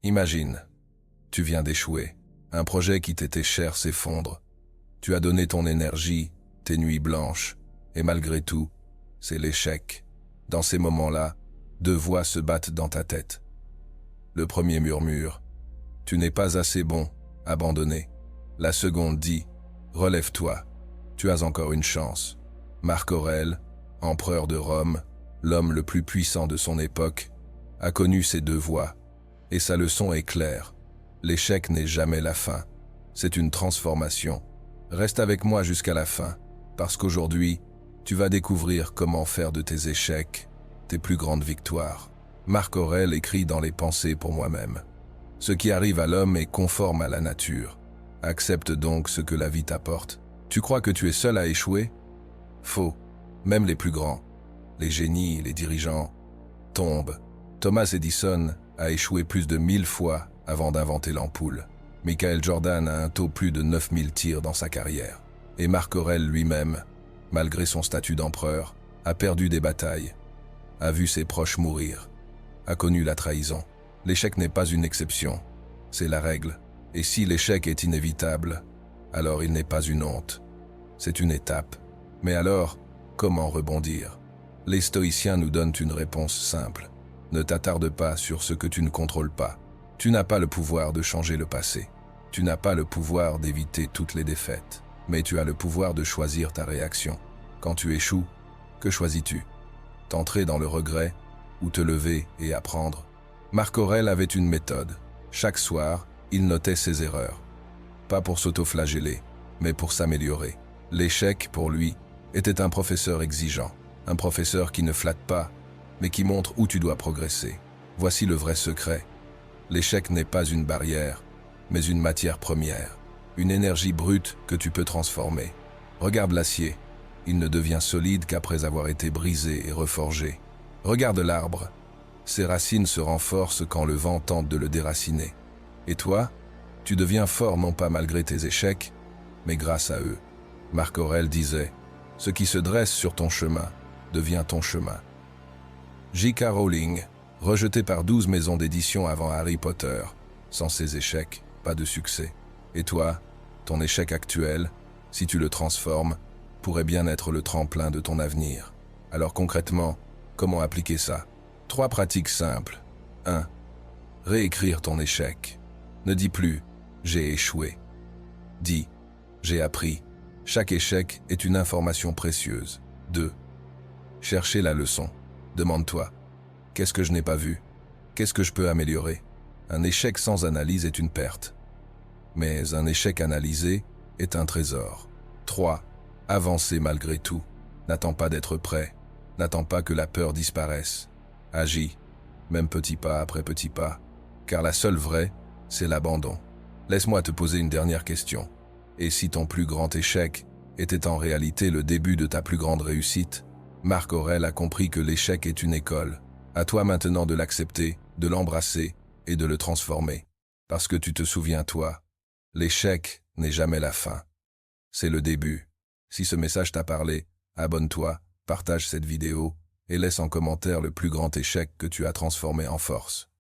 Imagine, tu viens d'échouer. Un projet qui t'était cher s'effondre. Tu as donné ton énergie, tes nuits blanches, et malgré tout, c'est l'échec. Dans ces moments-là, deux voix se battent dans ta tête. Le premier murmure, « Tu n'es pas assez bon, abandonné ». La seconde dit, « Relève-toi, tu as encore une chance ». Marc Aurèle, empereur de Rome, l'homme le plus puissant de son époque, a connu ces deux voix, et sa leçon est claire. L'échec n'est jamais la fin, c'est une transformation. Reste avec moi jusqu'à la fin, parce qu'aujourd'hui, tu vas découvrir comment faire de tes échecs tes plus grandes victoires. Marc Aurèle écrit dans Les Pensées pour moi-même. Ce qui arrive à l'homme est conforme à la nature. Accepte donc ce que la vie t'apporte. Tu crois que tu es seul à échouer? Faux. Même les plus grands, les génies, les dirigeants, tombent. Thomas Edison a échoué plus de 1000 fois avant d'inventer l'ampoule. Michael Jordan a un taux plus de 9000 tirs dans sa carrière. Et Marc Aurèle lui-même, malgré son statut d'empereur, a perdu des batailles, a vu ses proches mourir, a connu la trahison. L'échec n'est pas une exception, c'est la règle. Et si l'échec est inévitable, alors il n'est pas une honte, c'est une étape. Mais alors, comment rebondir? Les stoïciens nous donnent une réponse simple. Ne t'attarde pas sur ce que tu ne contrôles pas. Tu n'as pas le pouvoir de changer le passé. Tu n'as pas le pouvoir d'éviter toutes les défaites. Mais tu as le pouvoir de choisir ta réaction. Quand tu échoues, que choisis-tu? T'entrer dans le regret ou te lever et apprendre? Marc Aurèle avait une méthode. Chaque soir, il notait ses erreurs. Pas pour s'autoflageller, mais pour s'améliorer. L'échec, pour lui, était un professeur exigeant. Un professeur qui ne flatte pas, mais qui montre où tu dois progresser. Voici le vrai secret. L'échec n'est pas une barrière, mais une matière première. Une énergie brute que tu peux transformer. Regarde l'acier. Il ne devient solide qu'après avoir été brisé et reforgé. Regarde l'arbre. Ses racines se renforcent quand le vent tente de le déraciner. Et toi, tu deviens fort non pas malgré tes échecs, mais grâce à eux. Marc Aurèle disait, « Ce qui se dresse sur ton chemin devient ton chemin ». J.K. Rowling, rejetée par 12 maisons d'édition avant Harry Potter. Sans ses échecs, pas de succès. Et toi, ton échec actuel, si tu le transformes, pourrait bien être le tremplin de ton avenir. Alors concrètement, comment appliquer ça? 3 pratiques simples. 1. Réécrire ton échec. Ne dis plus « j'ai échoué ». Dis « j'ai appris ». Chaque échec est une information précieuse. 2. Chercher la leçon. Demande-toi « qu'est-ce que je n'ai pas vu? Qu'est-ce que je peux améliorer ?» Un échec sans analyse est une perte. Mais un échec analysé est un trésor. 3. Avancer malgré tout. N'attends pas d'être prêt. N'attends pas que la peur disparaisse. Agis, même petit pas après petit pas, car la seule vraie, c'est l'abandon. Laisse-moi te poser une dernière question. Et si ton plus grand échec était en réalité le début de ta plus grande réussite? Marc Aurèle a compris que l'échec est une école. À toi maintenant de l'accepter, de l'embrasser et de le transformer. Parce que tu te souviens, toi, l'échec n'est jamais la fin. C'est le début. Si ce message t'a parlé, abonne-toi, partage cette vidéo et laisse en commentaire le plus grand échec que tu as transformé en force.